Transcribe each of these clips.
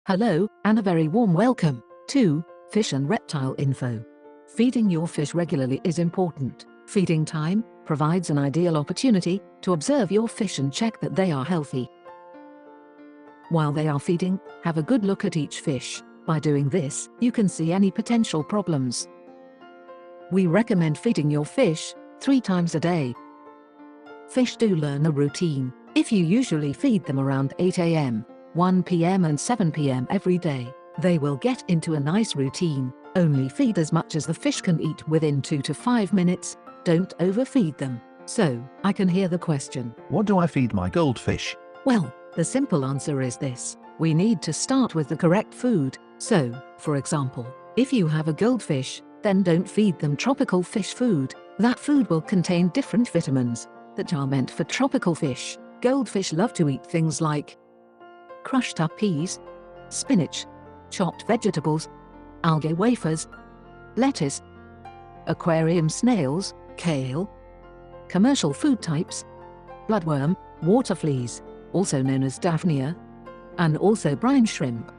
Hello, and a very warm welcome to Fish and Reptile Info. Feeding your fish regularly is important. Feeding time provides an ideal opportunity to observe your fish and check that they are healthy. While they are feeding, have a good look at each fish. By doing this, you can see any potential problems. We recommend feeding your fish 3 times a day. Fish do learn a routine. If you usually feed them around 8 a.m., 1 p.m. and 7 p.m. every day, they will get into a nice routine. Only feed as much as the fish can eat within 2 to 5 minutes. Don't overfeed them. So, I can hear the question. What do I feed my goldfish? Well, the simple answer is this. We need to start with the correct food. So, for example, if you have a goldfish, then don't feed them tropical fish food. That food will contain different vitamins that are meant for tropical fish. Goldfish love to eat things like crushed up peas, spinach, chopped vegetables, algae wafers, lettuce, aquarium snails, kale, commercial food types, bloodworm, water fleas, also known as Daphnia, and also brine shrimp.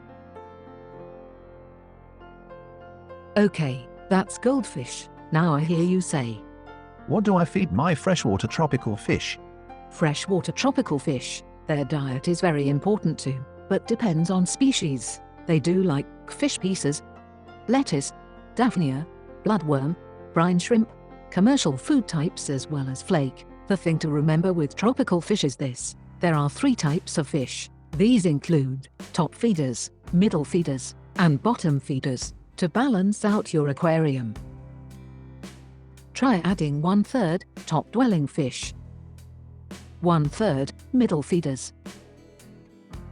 Okay, that's goldfish. Now I hear you say, what do I feed my freshwater tropical fish? Freshwater tropical fish, their diet is very important too, but depends on species. They do like fish pieces, lettuce, Daphnia, bloodworm, brine shrimp, commercial food types as well as flake. The thing to remember with tropical fish is this. There are 3 types of fish. These include top feeders, middle feeders, and bottom feeders. To balance out your aquarium, try adding 1/3 top dwelling fish, 1/3 middle feeders,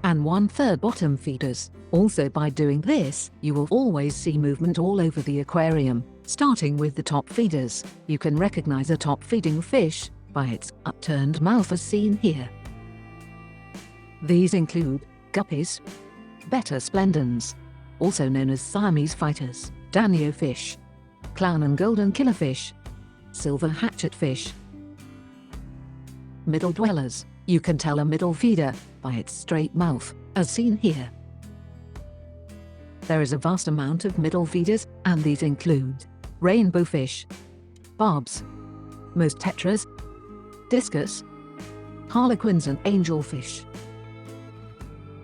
and 1/3 bottom feeders. Also, by doing this, you will always see movement all over the aquarium. Starting with the top feeders, you can recognize a top feeding fish by its upturned mouth as seen here. These include guppies, betta splendens, also known as Siamese fighters, danio fish, clown and golden killerfish, silver hatchetfish. Middle dwellers, you can tell a middle feeder by its straight mouth, as seen here. There is a vast amount of middle feeders, and these include rainbow fish, barbs, most tetras, discus, harlequins and angelfish.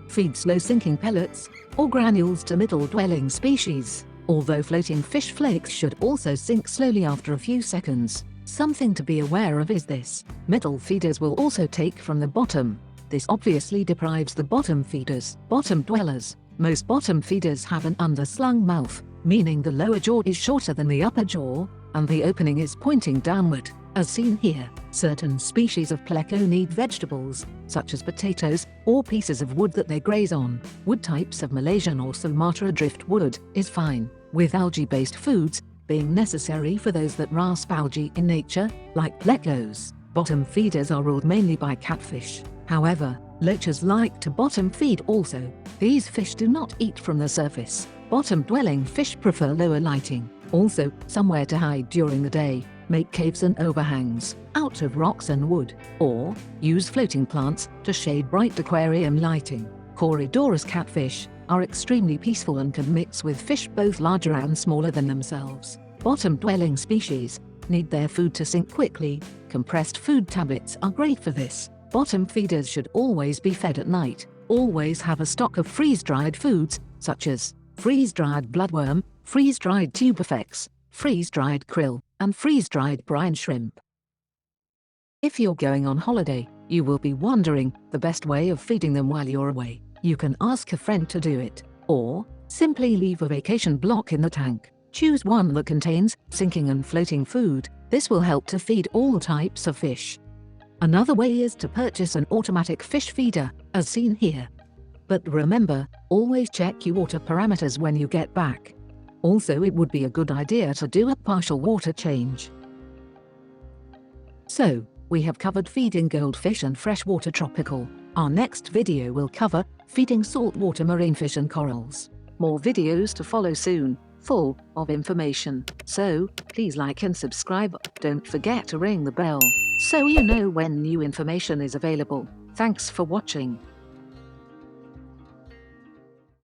Feed slow-sinking pellets or granules to middle-dwelling species, although floating fish flakes should also sink slowly after a few seconds. Something to be aware of is this. Middle feeders will also take from the bottom. This obviously deprives the bottom feeders, bottom dwellers. Most bottom feeders have an underslung mouth, meaning the lower jaw is shorter than the upper jaw, and the opening is pointing downward, as seen here. Certain species of pleco need vegetables, such as potatoes, or pieces of wood that they graze on. Wood types of Malaysian or Sumatra driftwood is fine, with algae-based foods being necessary for those that rasp algae in nature, like plecos. Bottom feeders are ruled mainly by catfish. However, loachers like to bottom feed also. These fish do not eat from the surface. Bottom-dwelling fish prefer lower lighting. Also, somewhere to hide during the day. Make caves and overhangs out of rocks and wood, or use floating plants to shade bright aquarium lighting. Corydoras catfish are extremely peaceful and can mix with fish both larger and smaller than themselves. Bottom-dwelling species need their food to sink quickly. Compressed food tablets are great for this. Bottom feeders should always be fed at night. Always have a stock of freeze-dried foods, such as freeze-dried bloodworm, freeze-dried tuberfex, freeze-dried krill, and freeze-dried brine shrimp. If you're going on holiday, you will be wondering the best way of feeding them while you're away. You can ask a friend to do it, or simply leave a vacation block in the tank. Choose one that contains sinking and floating food. This will help to feed all types of fish. Another way is to purchase an automatic fish feeder, as seen here. But remember, always check your water parameters when you get back. Also, it would be a good idea to do a partial water change. So, we have covered feeding goldfish and freshwater tropical. Our next video will cover feeding saltwater marine fish and corals. More videos to follow soon, full of information. So, please like and subscribe. Don't forget to ring the bell, so you know when new information is available. Thanks for watching.